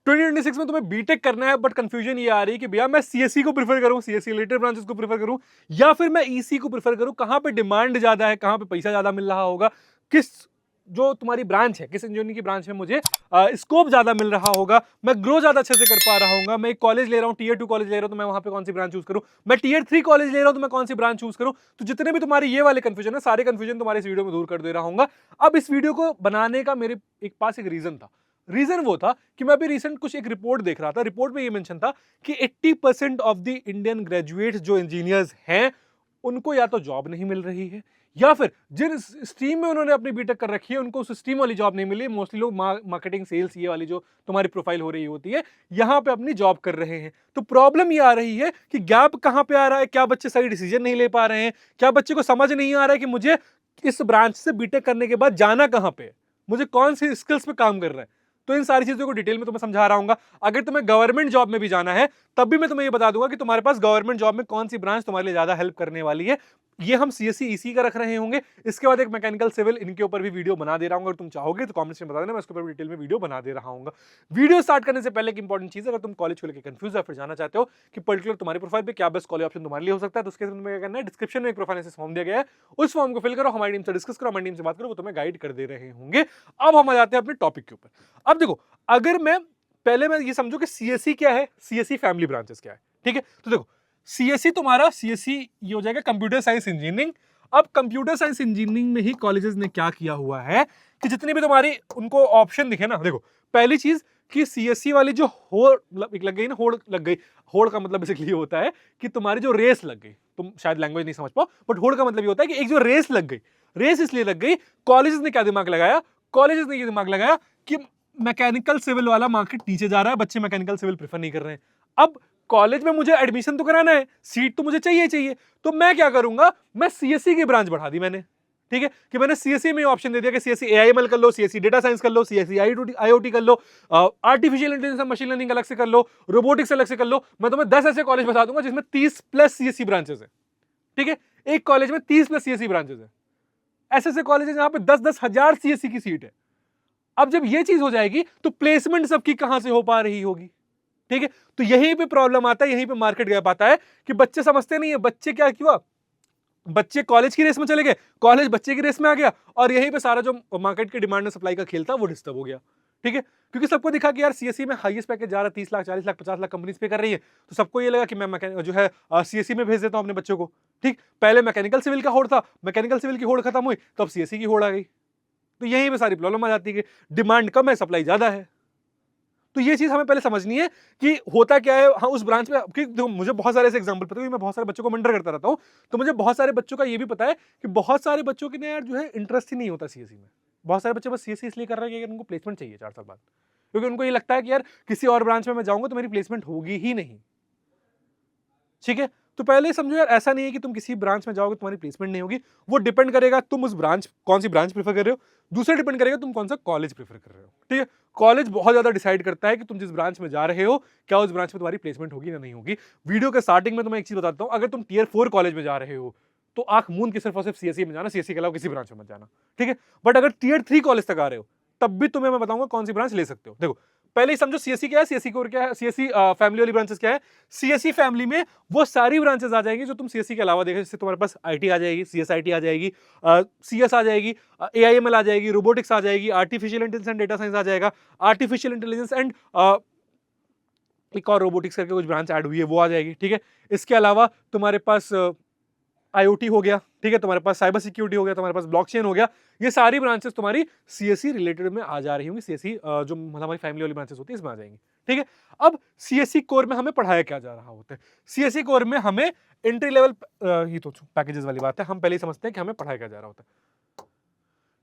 2026 में तुम्हें बीटेक करना है, बट कंफ्यूजन ये आ रही है कि भैया मैं सीएससी को प्रीफर करूं, सीएससी रिलेटेड ब्रांचेस को प्रीफर करूं, या फिर मैं ईसी को प्रीफर करूं, कहां पे डिमांड ज्यादा है, कहां पे पैसा ज्यादा मिल रहा होगा, किस जो तुम्हारी ब्रांच है, किस इंजीनियरिंग की ब्रांच में मुझे स्कोप ज्यादा मिल रहा होगा, मैं ग्रो ज्यादा अच्छे से कर पा रहा हूँ, मैं एक कॉलेज ले रहा हूँ, टीयर 2 कॉलेज ले रहा हूँ, तो मैं वहां पे कौन सी ब्रांच चूज करूँ, मैं टीयर 3 कॉलेज ले रहा हूँ तो मैं कौन सी ब्रांच चूज करूँ। तो जितने भी तुम्हारे ये वाले कंफ्यूजन है, सारे कंफ्यूजन तुम्हारे इस वीडियो में दूर कर दे रहा हूँ। अब इस वीडियो को बनाने का मेरे एक पास एक रीजन था। रीजन वो था कि मैं अभी रिसेंट कुछ एक रिपोर्ट देख रहा था, रिपोर्ट में ये मेंशन था कि 80% ऑफ द इंडियन ग्रेजुएट्स जो इंजीनियर्स हैं उनको या तो जॉब नहीं मिल रही है, या फिर जिन स्ट्रीम में उन्होंने अपनी बीटेक कर रखी है उनको उस स्ट्रीम वाली जॉब नहीं मिली। मोस्टली लोग मार्केटिंग सेल्स ये वाली जो तुम्हारी प्रोफाइल हो रही होती है यहां पे अपनी जॉब कर रहे हैं। तो प्रॉब्लम ये आ रही है कि गैप कहां पे आ रहा है, क्या बच्चे सही डिसीजन नहीं ले पा रहे हैं, क्या बच्चे को समझ नहीं आ रहा है कि मुझे इस ब्रांच से बीटेक करने के बाद जाना कहां पे है, मुझे कौन सी स्किल्स पे काम कर रहा है। तो इन सारी चीजों को डिटेल में तुम्हें समझा रहा हूं। अगर तुम्हें गवर्नमेंट जॉब में भी जाना है तब भी मैं तुम्हें ये बता दूंगा कि तुम्हारे पास गवर्नमेंट जॉब में कौन सी ब्रांच तुम्हारे लिए ज्यादा हेल्प करने वाली है। ये हम सीएससी ईसी का रख रहे होंगे, इसके बाद एक मैकेनिकल सिविल, इनके ऊपर भी वीडियो बना दे रहा हूं। अगर तुम चाहोगे तो कमेंट्स में बता देना, मैं इसके ऊपर डिटेल में वीडियो बना दे रहा हूं। वीडियो स्टार्ट करने से पहले एक इंपॉर्टेंट चीज, अगर तुम कॉलेज को लेकर कंफ्यूज है फिर जाना चाहते हो कि पर्टिकुलर तुम्हारी प्रोफाइल पे क्या बेस्ट कॉलेज ऑप्शन तुम्हारे लिए हो सकता है, तो उसके लिए तुम्हें क्या करना है, डिस्क्रिप्शन में एक प्रोफाइल एनालिसिस फॉर्म दिया गया है, उस फॉर्म को फिल करो, हमारी टीम से डिस्कस करो, हमारी टीम से बात करो, वो तुम्हें गाइड कर दे रहे होंगे। अब हम आ जाते हैं अपने टॉपिक के ऊपर। अब देखो, अगर मैं पहले मैं ये समझो कि सीएससी क्या है, सीएससी फैमिली ब्रांचेस क्या है, ठीक है। तो देखो सीएससी तुम्हारा सीएससी ये हो जाएगा कंप्यूटर साइंस इंजीनियरिंग। अब कंप्यूटर साइंस इंजीनियरिंग में ही कॉलेजेस ने क्या किया हुआ है कि जितनी भी तुम्हारी उनको ऑप्शन दिखे ना, देखो पहली चीज कि सीएससी वाली जो होड़ लग गई ना, होड़ लग गई, होड़ का मतलब बेसिकली ये होता है कि तुम्हारी जो रेस लग गई, तुम शायद लैंग्वेज नहीं समझ पाओ, बट होड़ का मतलब ये होता है कि एक जो रेस लग गई। रेस इसलिए लग गई, कॉलेजेस ने क्या दिमाग लगाया, कॉलेजेस ने ये दिमाग लगाया कि मैकेनिकल सिविल वाला मार्केट नीचे जा रहा है, बच्चे मैकेनिकल सिविल प्रेफर नहीं कर रहे हैं। अब कॉलेज में मुझे एडमिशन तो कराना है, सीट तो मुझे चाहिए चाहिए, तो मैं क्या करूंगा, मैं सीएससी की ब्रांच बढ़ा दी मैंने, ठीक है, कि मैंने सीएससी में ऑप्शन दे दिया कि सीएससी एआईएमएल कर लो, सीएससी डेटा साइंस कर लो, सीएससी आईओटी कर लो, आर्टिफिशियल इंटेलिजेंस मशीन लर्निंग अलग से कर लो, रोबोटिक्स अलग से कर लो। मैं तुम्हें 10 ऐसे कॉलेज बता दूंगा जिसमें 30+ सीएससी ब्रांचेस है, ठीक है, एक कॉलेज में 30+ सीएससी ब्रांचेस है। ऐसे ऐसे कॉलेज जहां पे 10-10 हजार सीएससी की सीट है। अब जब ये चीज हो जाएगी तो प्लेसमेंट सबकी कहां से हो पा रही होगी, ठीक है। तो यहीं पे प्रॉब्लम आता है, यहीं पे मार्केट गैप आता है कि बच्चे समझते नहीं है, बच्चे क्या किया, बच्चे कॉलेज की रेस में चले गए, कॉलेज बच्चे की रेस में आ गया, और यहीं पे सारा जो मार्केट के डिमांड और सप्लाई का खेल था वो डिस्टर्ब हो गया, ठीक है। क्योंकि सबको दिखा कि यार सीएससी में हाईएस्ट पैकेज जा रहा है, 30 लाख 40 लाख 50 लाख कंपनीज पे कर रही है, तो सबको ये लगा कि मैं जो है सीएससी में भेज देता हूं अपने बच्चों को, ठीक। पहले मैकेनिकल सिविल का होड़ था, मैकेनिकल सिविल की होड़ खत्म हुई तो अब सीएससी की होड़ आ गई। तो यहीं पे सारी प्रॉब्लम आ जाती है कि डिमांड कम है, सप्लाई ज्यादा है। तो ये चीज हमें पहले समझनी है कि होता क्या है। हाँ, उस ब्रांच में देखो, मुझे बहुत सारे ऐसे एग्जांपल पता है, मैं बहुत सारे बच्चों को मेंटर करता रहता हूं, तो मुझे बहुत सारे बच्चों का ये भी पता है कि बहुत सारे बच्चों के ना यार जो है इंटरेस्ट ही नहीं होता सीएससी में। बहुत सारे बच्चे बस सीएससी इसलिए कर रहे हैं कि उनको प्लेसमेंट चाहिए 4 साल बाद, क्योंकि उनको ये लगता है कि यार किसी और ब्रांच में मैं जाऊंगा तो मेरी प्लेसमेंट होगी ही नहीं, ठीक है। तो पहले समझो यार, ऐसा नहीं है कि तुम किसी ब्रांच में जाओगे तुम्हारी प्लेसमेंट नहीं होगी, वो डिपेंड करेगा तुम उस ब्रांच कौन सी ब्रांच प्रेफर कर रहे हो, दूसरा डिपेंड करेगा तुम कौन सा कॉलेज प्रेफर कर रहे हो, ठीक है। कॉलेज बहुत ज्यादा डिसाइड करता है कि तुम जिस ब्रांच में जा रहे हो क्या उस ब्रांच में तुम्हारी प्लेसमेंट होगी या नहीं होगी। वीडियो के स्टार्टिंग में तुम्हें एक चीज बताता हूं, अगर तुम टियर 4 कॉलेज में जा रहे हो तो आंख मूंद के सिर्फ और सिर्फ सीएससी में जाना, सीएससी के अलावा किसी ब्रांच में मत जाना, ठीक है। बट अगर टियर 3 कॉलेज तक आ रहे हो तब भी तुम्हें मैं बताऊंगा कौन सी ब्रांच ले सकते हो। देखो पहले ही समझो सीएससी क्या है, सीएससी कोर क्या है, सीएससी फैमिली वाली ब्रांचेस क्या है। सीएससी फैमिली में वो सारी ब्रांचेस आ जाएंगी जो तुम सीएससी के अलावा देखो, जैसे तुम्हारे पास आईटी आ जाएगी, सीएसआईटी आ जाएगी, सीएस आ जाएगी, एआईएमएल आ जाएगी, रोबोटिक्स आ जाएगी, artificial intelligence and data science आ जाएगा, आर्टिफिशियल इंटेलिजेंस एंड एक और रोबोटिक्स करके कुछ ब्रांच ऐड हुई है वो आ जाएगी, ठीक है। इसके अलावा तुम्हारे पास आईओटी हो गया, ठीक है, तुम्हारे पास साइबर सिक्योरिटी हो गया, तुम्हारे पास ब्लॉकचेन हो गया। ये सारी ब्रांचेस तुम्हारी सीएससी रिलेटेड में आ जा रही होंगी, सीएससी जो हमारी फैमिली वाली ब्रांचेस होती है इसमें आ जाएंगी, ठीक है। अब सीएससी कोर में हमें पढ़ाया क्या जा रहा होता है, सीएससी कोर में हमें एंट्री लेवल, ये तो पैकेजेस वाली बात है, हम पहले ही समझते हैं कि हमें पढ़ाया क्या जा रहा होता है,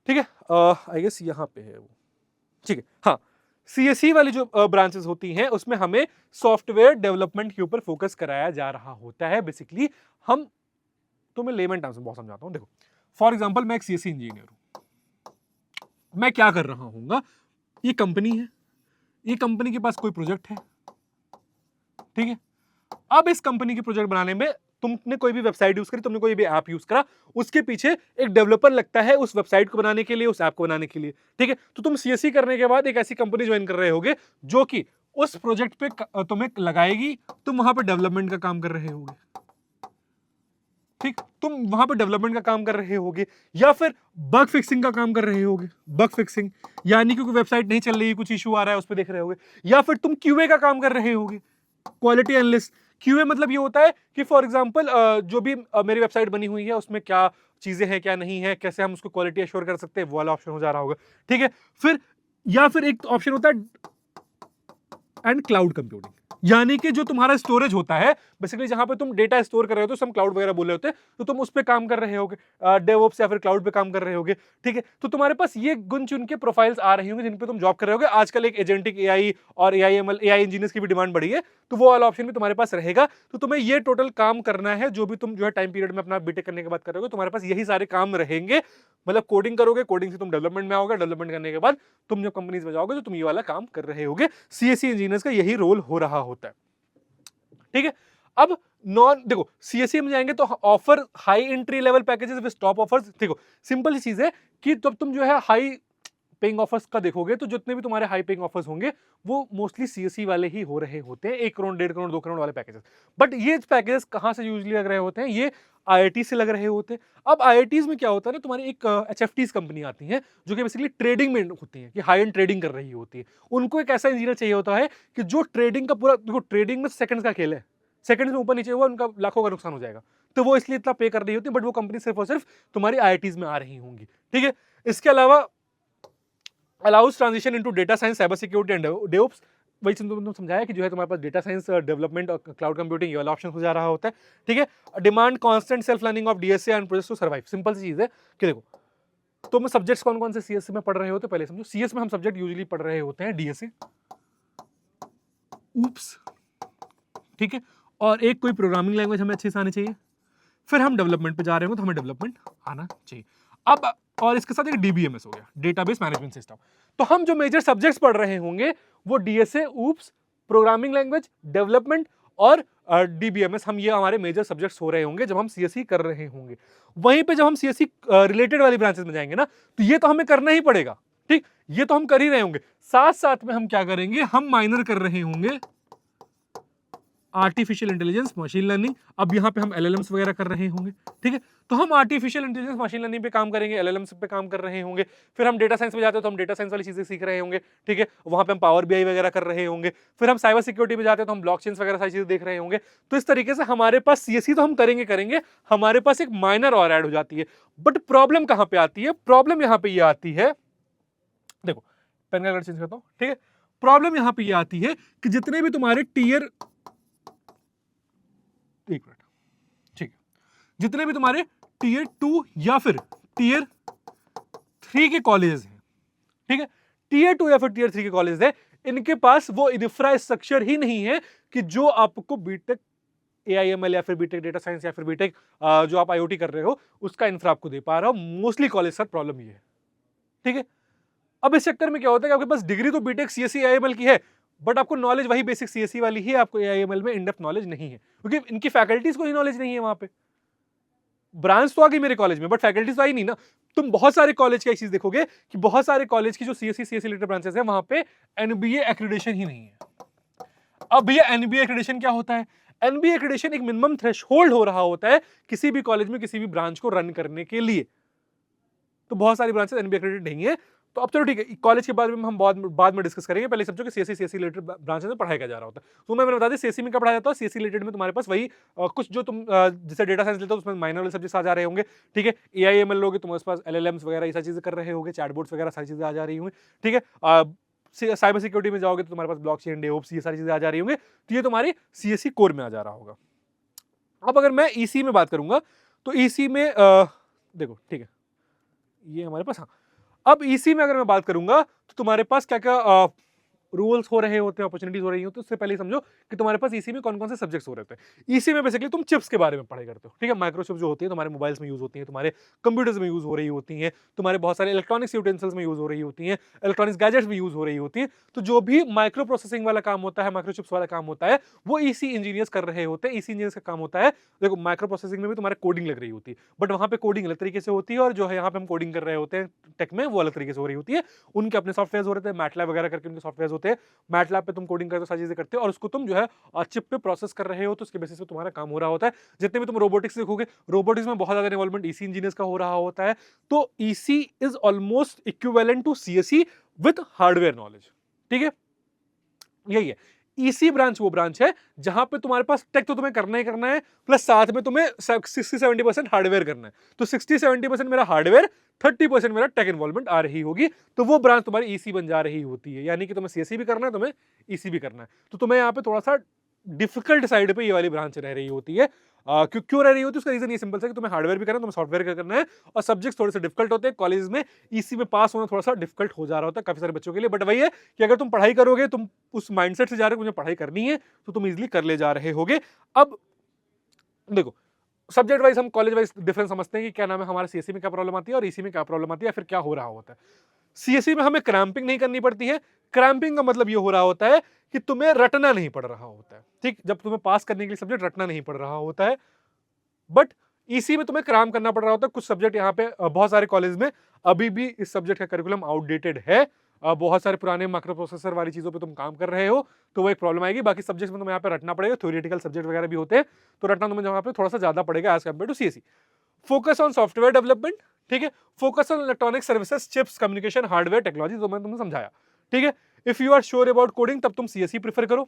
ठीक है। आई गेस यहाँ पे है वो, ठीक है। हाँ, सीएससी वाली जो ब्रांचेस होती हैं उसमें हमें सॉफ्टवेयर डेवलपमेंट के ऊपर फोकस कराया जा रहा होता है। बेसिकली हम तो मैं लेमन टर्म्स में बहुत समझाता हूं। देखो फॉर एग्जांपल मैं एक सीएससी इंजीनियर हूं, मैं क्या कर रहा हूँ, ये कंपनी है, ये कंपनी के पास कोई प्रोजेक्ट है, ठीक है। अब इस कंपनी की प्रोजेक्ट बनाने में तुमने कोई भी वेबसाइट यूज करी, तुमने कोई भी ऐप यूज करा, उसके पीछे एक डेवलपर लगता है उस वेबसाइट को बनाने के लिए, उस ऐप को बनाने के लिए, ठीक है। तो तुम सीएससी करने के बाद एक ऐसी कंपनी ज्वाइन कर रहे होगे जो कि उस प्रोजेक्ट पे तुम्हें लगाएगी, तुम वहां पे डेवलपमेंट का काम कर रहे होगे, ठीक, तुम वहां पे डेवलपमेंट का काम कर रहे होगे, या फिर बग फिक्सिंग का काम कर रहे होगे। बग फिक्सिंग यानी कि कोई वेबसाइट नहीं चल रही, कुछ इशू आ रहा है, उस पर देख रहे होगे, या फिर तुम क्यूए का काम कर रहे होगे, क्वालिटी एनालिस्ट। क्यूए मतलब ये होता है कि फॉर एग्जांपल जो भी मेरी वेबसाइट बनी हुई है उसमें क्या चीजें हैं क्या नहीं है, कैसे हम उसको क्वालिटी एश्योर कर सकते हैं, वो वाला ऑप्शन हो जा रहा होगा, ठीक है। फिर या फिर एक ऑप्शन होता है एंड क्लाउड कंप्यूटिंग, यानी कि जो तुम्हारा स्टोरेज होता है, बेसिकली जहां पे तुम डेटा स्टोर कर रहे हो, तो हम क्लाउड वगैरह बोल रहे होते हैं, तो तुम उस पे काम कर रहे होगे, डेवऑप्स या फिर क्लाउड पे काम कर रहे होगे, ठीक है। तो तुम्हारे पास ये गुण चुन के प्रोफाइल्स आ रही होंगी जिन पे तुम जॉब कर रहे होगे। आजकल एक एजेंटिक एआई और एआईएमएल एआई इंजीनियर्स की भी डिमांड बढ़ी है, तो वो वाला ऑप्शन भी तुम्हारे पास रहेगा। तो तुम्हें ये टोटल काम करना है, जो भी तुम जो है टाइम पीरियड में अपना बीटेक करने के बाद करोगे, तुम्हारे पास यही सारे काम रहेंगे। मतलब कोडिंग करोगे, कोडिंग से तुम डेवलपमेंट में आओगे, डेवलपमेंट करने के बाद तुम जब कंपनीज में जाओगे तो तुम ये वाला काम कर रहे होगे। सीएससी इंजीनियर्स का यही रोल हो रहा होता है, ठीक है। अब नॉन देखो सीएससी में जाएंगे तो offer high entry level packages with top offers. देखो सिंपल सी चीज है कि जब तुम जो है हाई पेइंग ऑफर्स का देखोगे तो जितने भी तुम्हारे हाई पेइंग ऑफर्स होंगे वो मोस्टली सीएससी वाले ही हो रहे होते हैं, 1 करोड़ 1.5 करोड़ 2 करोड़ वाले पैकेजेस। बट ये पैकेजेस कहां से यूजली लग रहे होते हैं, ये आईआईटी से लग रहे होते हैं। अब आईआईटीज में क्या होता है ना, तुम्हारी एक एचएफटीज कंपनी आती है जो कि बेसिकली ट्रेडिंग में होती है, कि हाई एंड ट्रेडिंग कर रही होती है। उनको एक ऐसा इंजीनियर चाहिए होता है कि जो ट्रेडिंग का पूरा, देखो ट्रेडिंग में सेकंड्स का खेल है, सेकंड में ऊपर नीचे हुआ उनका लाखों का नुकसान हो जाएगा, तो वो इसलिए इतना पे कर रही होती है। बट वो कंपनी सिर्फ और सिर्फ तुम्हारी आईआईटीज में आ रही होंगी, ठीक है। इसके अलावा allows transition into data science, cyber security and DevOps. वही तुमने समझाया कि जो है तुम्हारे पास डेटा साइंस, डेवलपमेंट और क्लाउड कंप्यूटिंग ये वाला ऑप्शन हो जा रहा होता है, ठीक है। Demand constant self learning of DSA and projects to survive. Simple सी चीज है कि देखो तुम सब्जेक्ट्स कौन कौन से सीएस में पढ़ रहे होते, पहले समझो। सीएस में हम सब्जेक्ट यूजुअली पढ़ रहे होते हैं डीएसए, ऊप्स, ठीक है, और एक कोई प्रोग्रामिंग लैंग्वेज हमें अच्छे से आनी चाहिए। फिर हम डेवलपमेंट पे जा रहे हो तो हमें डेवलपमेंट आना चाहिए। अब और इसके साथ एक डीबीएमएस हो गया, डेटाबेस मैनेजमेंट सिस्टम। तो हम जो मेजर सब्जेक्ट्स पढ़ रहे होंगे वो DSA, oops, programming language, development और डीबीएमएस, हम ये हमारे मेजर सब्जेक्ट्स हो रहे होंगे जब हम सीएससी कर रहे होंगे। वहीं पे जब हम सीएससी रिलेटेड वाली ब्रांचेस में जाएंगे ना, तो ये तो हमें करना ही पड़ेगा, ठीक, ये तो हम कर ही रहे होंगे। साथ साथ में हम क्या करेंगे, हम माइनर कर रहे होंगे आर्टिफिशियल इंटेलिजेंस, मशीन लर्निंग। अब यहाँ पे हम एलएलएम्स वगैरह कर रहे होंगे, ठीक है। तो हम आर्टिफिशियल इंटेलिजेंस, मशीन लर्निंग पे काम करेंगे, एलएलएम्स पे काम कर रहे होंगे। फिर हम डेटा साइंस में जाते हैं तो हम डेटा साइंस वाली चीजें सीख रहे होंगे, ठीक है। वहां पे हम पावर बीआई वगैरह कर रहे होंगे। फिर हम साइबर सिक्योरिटी में जाते हैं तो हम ब्लॉकचेन्स वगैरह सारी चीजें देख रहे होंगे। तो इस तरीके से हमारे पास सीएससी तो हम करेंगे करेंगे, हमारे पास एक माइनर और ऐड हो जाती है। बट प्रॉब्लम कहां पे आती है, प्रॉब्लम यहाँ पे ये आती है, देखो पेन का कलर चेंज करता हूं, ठीक है। प्रॉब्लम यहाँ पे ये आती है कि जितने भी तुम्हारे टीयर, एक मिनट, ठीक है, जितने भी तुम्हारे टीयर 2 या फिर टीयर 3 के कॉलेज हैं, ठीक है, टीयर 2 या फिर टीयर 3 के कॉलेज है, इनके पास वो इंफ्रास्ट्रक्चर ही नहीं है कि जो आपको बीटेक एआईएमएल या फिर बीटेक डेटा साइंस या फिर बीटेक जो आप आईओटी कर रहे हो उसका इंफ्रा आपको दे पा रहा हो। मोस्टली कॉलेज का प्रॉब्लम ये है, ठीक है। अब इस चक्कर में क्या होता है कि आपके पास डिग्री तो बीटेक सीएससी एआईएमएल की है, बट आपको नॉलेज वही बेसिक सीएससी वाली ही, आपको एआईएमएल में इन डेप्थ नॉलेज नहीं है, क्योंकि इनकी फैकल्टीज को ही नॉलेज नहीं है। वहां पे ब्रांच तो आ गई मेरे कॉलेज में, बट फैकल्टीज तो आई नहीं ना। तुम बहुत सारे कॉलेज की एक चीज देखोगे कि बहुत सारे कॉलेज की जो सीएससी रिलेटेड ब्रांचेस है वहां पे एनबीए एक्रेडिटेशन ही नहीं है। अब भैया एनबीए एक्रेडिटेशन क्या होता है, एनबीए एक्रेडिटेशन एक मिनिमम थ्रेशहोल्ड हो रहा होता है किसी भी कॉलेज में किसी भी ब्रांच को रन करने के लिए। तो बहुत सारी ब्रांचेस एनबीए एक्रेडिटेड नहीं है। तो अब चलो ठीक है, कॉलेज के बारे में हम बाद में डिस्कस करेंगे, पहले समझो कि सीएससी रिलेटेड ब्रांचेस में पढ़ाया जा रहा होता है। तो मैंने बता दी सीएससी में क्या पढ़ाया जाता है, सीएससी रिलेटेड में तुम्हारे पास वही कुछ जो तुम जैसे डेटा साइंस लेते हो उसमें माइनर वाले सब्जेक्ट्स आ जा रहे होंगे, ठीक है। एआईएमएल लोगे तुम्हारे पास एलएलएम्स वगैरह ये सारी चीजें कर रहे होंगे, चैटबॉट्स वगैरह सारी चीजें आ जा रही होंगी, ठीक है। साइबर सिक्योरिटी में जाओगे तो तुम्हारे पास ब्लॉकचेन, डेवऑप्स ये सारी चीजें आ जा रही होंगी, तो ये तुम्हारी सीएससी कोर में आ जा रहा होगा। अब अगर मैं ईसी में बात करूंगा तो ईसी में देखो ठीक है, ये हमारे पास, हाँ। अब ईसी में अगर मैं बात करूंगा तो तुम्हारे पास क्या क्या रूल्स हो रहे होते हैं, अपॉर्चुनिटीज हो रही होती है। उससे पहले समझो कि तुम्हारे पास ईसी में कौन कौन से सब्जेक्ट्स हो रहे होते हैं। ईसी में बेसिकली तुम चिप्स के बारे में पढ़ाई करते हो, ठीक है। माइक्रोचिप्स जो होती है तुम्हारे मोबाइल्स में यूज होती है, तुम्हारे कंप्यूटर्स में यूज हो रही होती हैं, तुम्हारे बहुत सारे इलेक्ट्रॉनिक्स यूटेंसिल्स में यूज हो रही होती हैं, इलेक्ट्रॉनिक्स गैजेट्स में यूज हो रही होती हैं। तो जो भी माइक्रो प्रोसेसिंग वाला काम होता है, माइक्रोचिप्स वाला काम होता है, वो ईसी इंजीनियर्स कर रहे होते हैं। ईसी इंजीनियर्स का काम होता है, देखो माइक्रो प्रोसेसिंग में भी तुम्हारे कोडिंग लग रही होती है, बट वहां पे कोडिंग अलग तरीके से होती है, और जो है यहाँ पे हम कोडिंग कर रहे होते हैं टेक में, वो अलग तरीके से हो रही होती है। उनके अपने सॉफ्टवेयर हो रहे थे, मैटलैब वगैरह करके उनके सॉफ्टवेयर होते होते हैं, मैटलैब पे तुम कोडिंग करते हो, सारी चीजें करते हो और उसको तुम जो है चिप पे प्रोसेस कर रहे हो, तो उसके बेसिस पे तुम्हारा काम हो रहा होता है। जितने भी तुम रोबोटिक्स देखोगे, रोबोटिक्स में बहुत ज्यादा इन्वॉल्वमेंट ईसी इंजीनियर्स का हो रहा होता है। तो EC is almost equivalent to CSE with hardware knowledge. ठीक है, यही है। ईसी ब्रांच वो ब्रांच है जहां पे तुम्हारे पास टेक तो तुम्हें करना ही करना है, प्लस साथ में तुम्हें 60-70% हार्डवेयर करना है। तो 60-70% मेरा हार्डवेयर, 30% मेरा टेक इन्वॉल्वमेंट आ रही होगी, तो वो ब्रांच तुम्हारी ईसी बन जा रही होती है। यानी कि तुम्हें सीएसई भी करना है, तुम्हें ईसी भी करना है। तो तुम्हें यहाँ पे थोड़ा सा डिफिकल्ट साइड पे ये वाली ब्रांच रह रही होती है। क्यों रह रही होती है? उसका रीजन ये सिंपल है कि तुम्हें हार्डवेयर भी करना है, तुम्हें सॉफ्टवेयर का करना है, और सब्जेक्ट थोड़े से डिफिकल्ट होते हैं। कॉलेज में ईसी में पास होना थोड़ा सा डिफिकल्ट हो जा रहा होता है काफी सारे बच्चों के लिए। बट वही है कि अगर तुम पढ़ाई करोगे, तुम उस माइंडसेट से जा रहे हो मुझे पढ़ाई करनी है, तो तुम इजीली कर ले जा रहे होगे। अब देखो, सब्जेक्ट वाइज हम कॉलेज वाइज डिफरेंस समझते हैं कि क्या नाम है, हमारा सीएससी में क्या प्रॉब्लम आती है और ईसी में क्या प्रॉब्लम आती है, फिर क्या हो रहा होता है। सीएससी में हमें क्रैम्पिंग नहीं करनी पड़ती है। क्रैम्पिंग का मतलब ये हो रहा होता है कि तुम्हें रटना नहीं पड़ रहा होता है। ठीक, जब तुम्हें पास करने के लिए सब्जेक्ट रटना नहीं पड़ रहा होता है। बट ईसी में तुम्हें क्राम करना पड़ रहा होता है। कुछ सब्जेक्ट यहाँ पे बहुत सारे कॉलेज में अभी भी इस सब्जेक्ट का करिकुलम आउटडेटेड है। बहुत सारे पुराने माइक्रो प्रोसेसर वाली चीजों पे तुम काम कर रहे हो, तो वो एक प्रॉब्लम आएगी। बाकी सब्जेक्ट में तुम्हें यहाँ पे रटना पड़ेगा, थ्योरेटिकल सब्जेक्ट वगैरह भी होते हैं, तो रटना तुम्हें यहाँ पे थोड़ा सा ज्यादा पड़ेगा as compare to CSC. Focus on software development, ठीक है, focus on electronic services, chips, communication, hardware, technology, तो मैंने तुम्हें समझाया। ठीक है, if you are sure about coding तब तुम सीएससी प्रीफर करो।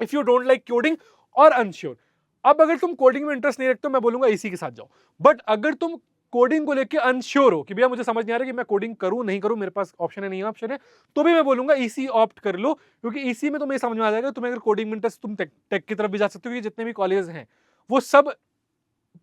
If you don't like coding और अनश्योर, अब अगर तुम कोडिंग में इंटरेस्ट नहीं रखते हो, मैं बोलूंगा इसी के साथ जाओ। बट अगर तुम कोडिंग को लेके अनश्योर हो कि भैया मुझे समझ नहीं आ रहा कि मैं कोडिंग करूं नहीं करूं, मेरे पास ऑप्शन है नहीं ऑप्शन है, तो भी मैं बोलूंगा ईसी ऑप्ट कर लो। क्योंकि ईसी में तुम्हें समझ में आ जाएगा, तुम्हें अगर कोडिंग में इंटरेस्ट, तुम टेक की तरफ भी जा सकते हो। जितने भी कॉलेज हैं वो सब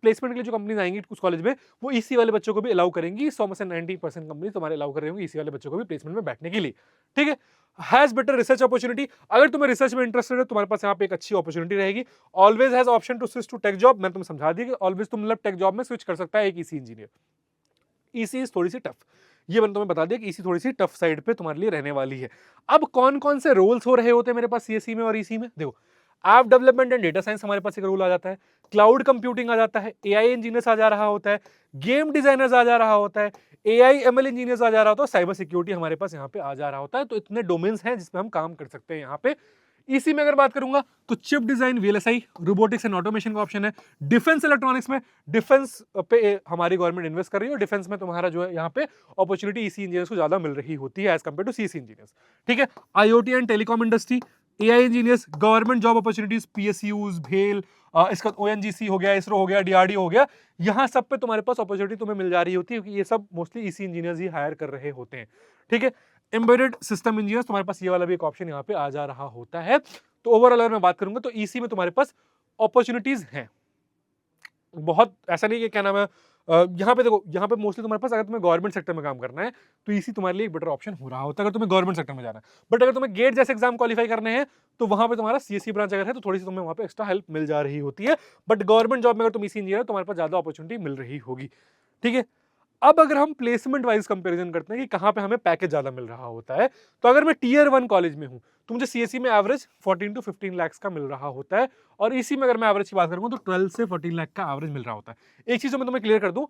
प्लेसमेंट के लिए जो कंपनीज आएंगी उस कॉलेज में, वो ईसी वाले बच्चों को भी अलाउ करेंगी। 100 में से 90% कंपनी तुम्हारे अलाउ कर रही होंगी ईसी वाले बच्चों को भी प्लेसमेंट में बैठने के लिए। ठीक है, हैज बेटर रिसर्च अपॉर्चुनिटी, अगर तुम्हें रिसर्च में इंटरेस्टेड है तुम्हारे पास यहाँ पे एक अच्छी अपॉर्चुनिटी रहेगी। Always has option to switch to tech job, मैंने तुम्हें समझा दिया कि ऑलवेज तुम मतलब टेक जॉब में स्विच कर सकता है एक ईसी इंजीनियर। ईसी थोड़ी सी टफ, ये मैंने तुम्हें बता दिया कि ईसी थोड़ी सी टफ साइड पे तुम्हारे लिए रहने वाली है। अब कौन कौन से रोल्स हो रहे होते हैं मेरे पास सीएससी में और ईसी में, देखो, app development and data science हमारे पास एक रोल आ जाता है, क्लाउड कंप्यूटिंग आ जाता है, एआई इंजीनियर्स आ जा रहा होता है, गेम डिजाइनर्स आ जा रहा होता है, एआई एमएल इंजीनियर्स आ जा रहा होता है, साइबर सिक्योरिटी हमारे पास यहाँ पे आ जा रहा होता है। तो इतने डोमेन्स हैं जिसपे हम काम कर सकते हैं यहाँ पे। इसी में अगर बात करूंगा तो chip design, VLSI, robotics and automation का ऑप्शन है। डिफेंस इलेक्ट्रॉनिक्स में, डिफेंस पे हमारी गवर्नमेंट इन्वेस्ट कर रही है और डिफेंस में तुम्हारा जो है यहाँ पे अपॉर्चुनिटी ईसी इंजीनियर्स को ज्यादा मिल रही होती है as compare to CSC engineers. ठीक है, IoT and telecom industry, AI engineers, government job opportunities, PSUs, भेल, इसका ओएनजीसी हो गया, इसरो हो गया, डीआरडीओ हो गया, यहाँ सब पे तुम्हारे पास अपॉर्चुनिटी तुम्हें मिल जा रही होती है, क्योंकि ये सब मोस्टली ईसी इंजीनियर्स ही हायर कर रहे होते हैं। ठीक है, एम्बेडेड सिस्टम इंजीनियर्स, तुम्हारे पास ये वाला भी एक ऑप्शन यहाँ पे आ जा रहा होता है। तो ओवरऑल अगर मैं बात करूंगा तो ईसी में तुम्हारे पास अपॉर्चुनिटीज हैं बहुत। ऐसा नहीं कि क्या नाम है, यहाँ पे देखो, यहाँ पे मोस्टली तुम्हारे पास अगर तुम्हें गवर्नमेंट सेक्टर में काम करना है तो ईसी तुम्हारे लिए एक बेटर ऑप्शन हो रहा होता है, अगर तुम्हें गवर्नमेंट सेक्टर में जाना है। बट अगर तुम्हें गेट जैसे एग्जाम क्वालिफाई करने हैं तो वहां पे तुम्हारा सीएससी ब्रांच अगर है तो थोड़ी सी तुम्हें वहां पे एक्स्ट्रा हेल्प मिल जा रही होती है। बट गवर्नमेंट जॉब में अगर तुम ईसी इंजीनियर हो तुम्हारे पास ज्यादा अपॉर्चुनिटी मिल रही होगी। ठीक है, अब अगर हम प्लेसमेंट वाइज कंपैरिजन करते हैं कि कहां पे हमें पैकेज ज्यादा मिल रहा होता है, तो अगर मैं टीयर 1 कॉलेज में हूं तो मुझे सीएससी में एवरेज 14 to 15 लाख का मिल रहा होता है, और इसी में अगर मैं एवरेज की बात करूंगा तो 12 से 14 लाख का एवरेज मिल रहा होता है। एक चीज मैं तुम्हें क्लियर कर दूं,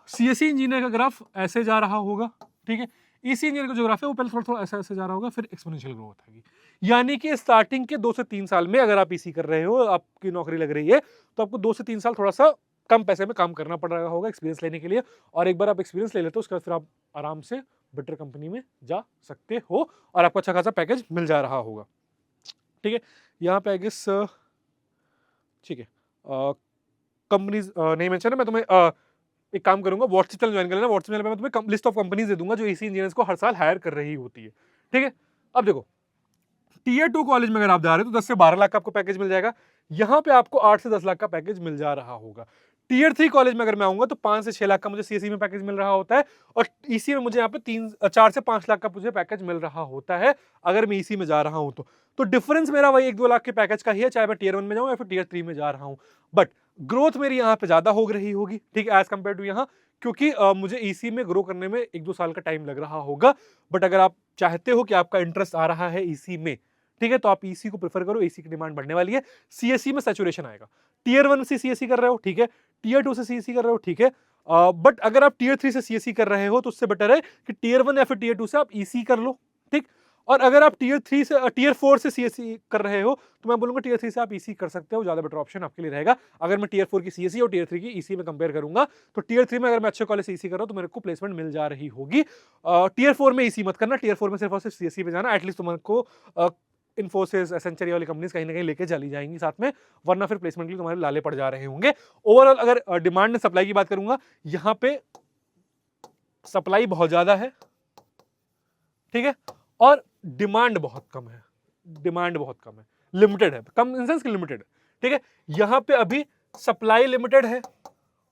सीएससी इंजीनियर का ग्राफ ऐसे जा रहा होगा, ठीक है, ईसी इंजीनियर का जो ग्राफ है वो पहले थोड़ा थोड़ा ऐसे ऐसे जा रहा होगा, फिर एक्सपोनेंशियल ग्रोथ होगी। यानी कि स्टार्टिंग के 2 से 3 साल में अगर आप ईसी कर रहे हो, आपकी नौकरी लग रही है, तो आपको 2 से 3 साल थोड़ा सा कम पैसे में काम करना पड़ रहा होगा एक्सपीरियंस लेने के लिए, और एक बार आप एक्सपीरियंस ले लेते हो उसके बाद फिर आप आराम से बेटर कंपनी में जा सकते हो और आपको अच्छा खासा पैकेज मिल जा रहा होगा। ठीक है, यहाँ पे आई गेस ठीक है, कंपनीज नहीं मेंशन है, मैं तुम्हें एक काम करूंगा, व्हाट्सएप चैनल ज्वाइन कर लेना। व्हाट्सएप चैनल पे मैं तुम्हें लिस्ट ऑफ कंपनीज दे दूंगा जो ईसी इंजीनियर्स को हर साल हायर कर रही होती है। ठीक है, अब देखो, टीयर 2 कॉलेज में अगर आप जा रहे हो तो 10 से 12 लाख का आपको पैकेज मिल जाएगा, यहाँ पे आपको 8 से 10 लाख का पैकेज मिल जा रहा होगा। टीयर 3 कॉलेज में अगर मैं आऊंगा तो 5 से 6 लाख का मुझे सीएससी में पैकेज मिल रहा होता है, और ईसी में मुझे यहाँ पे 4 से 5 लाख का मुझे पैकेज मिल रहा होता है अगर मैं ईसी में जा रहा हूँ तो डिफरेंस मेरा वही 1-2 लाख के पैकेज का ही है, चाहे मैं टीयर 1 में जाऊँ या फिर टीयर 3 में जा रहा हूँ। बट ग्रोथ मेरी यहाँ पे ज्यादा हो रही होगी, ठीक है, एज कम्पेयर टू यहाँ, क्योंकि मुझे ईसी में ग्रो करने में 1-2 साल का टाइम लग रहा होगा। बट अगर आप चाहते हो कि आपका इंटरेस्ट आ रहा है ईसी में, ठीक है, तो आप ईसी को प्रेफर करो, ईसी की डिमांड बढ़ने वाली है। सीएससी में सैचुरेशन आएगा, टीयर 1 से सीएससी कर रहे हो, ठीक है, टीयर 2 से सीएससी कर रहे हो, ठीक है, बट अगर आप टीयर 3 से सीएससी कर रहे हो तो उससे बेटर है कि टीयर 1 या फिर टीयर 2 से आप ईसी कर लो। ठीक, और अगर आप टियर 4 से सीएसई कर रहे हो तो मैं बोलूंगा टियर 3 से आप ईसी कर सकते हो, ज्यादा बेटर ऑप्शन आपके लिए रहेगा। अगर मैं टियर 4 की सीएसई और टियर 3 की ईसी में कंपेयर करूंगा तो टियर 3 में अगर मैं अच्छे कॉलेज से ईसी कर रहा हूं तो मेरे को प्लेसमेंट मिल जा रही होगी। टियर 4 में ईसी मत करना, टियर 4 में सिर्फ और सिर्फ सीएसई पे जाना, एटलीस्ट तुमको इन्फोसिस, एसेंचर वाली कंपनीज कहीं ना कहीं लेके चली जाएंगी साथ में, वरना फिर प्लेसमेंट के लिए तुम्हारे लाले पड़ जा रहे होंगे। ओवरऑल अगर डिमांड सप्लाई की बात करूंगा, यहाँ पे सप्लाई बहुत ज्यादा है, ठीक है, और डिमांड बहुत कम है। डिमांड बहुत कम है, लिमिटेड है, कम इन सेंस लिमिटेड है, ठीक है। यहां पे अभी सप्लाई लिमिटेड है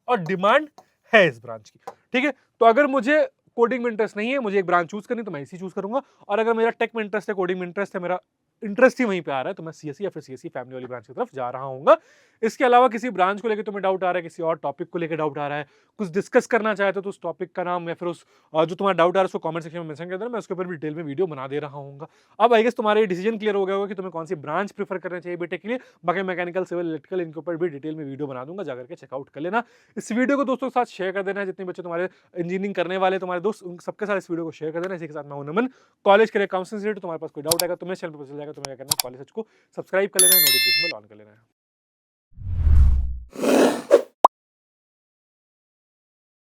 और डिमांड है इस ब्रांच की, ठीक है। तो अगर मुझे कोडिंग में इंटरेस्ट नहीं है, मुझे एक ब्रांच चूज करनी, तो मैं इसी चूज करूंगा। और अगर मेरा टेक में इंटरेस्ट है, कोडिंग में इंटरेस्ट है, मेरा इंटरेस्ट ही वहीं पे आ रहा है, तो मैं सीएससी या फिर सीएससी फैमिली वाली ब्रांच की तरफ जा रहा हूँ। इसके अलावा किसी ब्रांच को लेकर तुम्हें डाउट आ रहा है, किसी और टॉपिक को लेकर डाउट आ रहा है, कुछ डिस्कस करना चाहते हो तो उस टॉपिक का नाम या फिर उस जो तुम्हारा डाउट आ रहा है उसको कमेंट सेक्शन में मेंशन कर देना, मैं उसके ऊपर भी डिटेल में वीडियो बना दे रहा हूँ। अब आई गेस तुम्हारा ये डिसीजन क्लियर हो गया होगा कि तुम्हें कौन सी ब्रांच प्रीफर करना चाहिए बीटेक के लिए। बाकी मैकेनिकल, सिविल, इलेक्ट्रिकल, इनके ऊपर भी डिटेल में वीडियो बना दूंगा, जाकर के चेकआउट कर लेना। इस वीडियो को दोस्तों के साथ शेयर कर देना, जितने बच्चे तुम्हारे इंजीनियरिंग करने वाले तुम्हारे दोस्त, उन सबके साथ इस वीडियो को शेयर कर देना। इसी के साथ मैं हूं नमन, कॉलेज के लिए काउंसलिंग से तुम्हारे पास कोई डाउट आएगा तो मेरे चैनल पर चल जाएगा, तुम्हें क्या करना है, कॉलेज को सब्सक्राइब कर लेना है, नोटिफिकेशन बेल ऑन कर लेना है।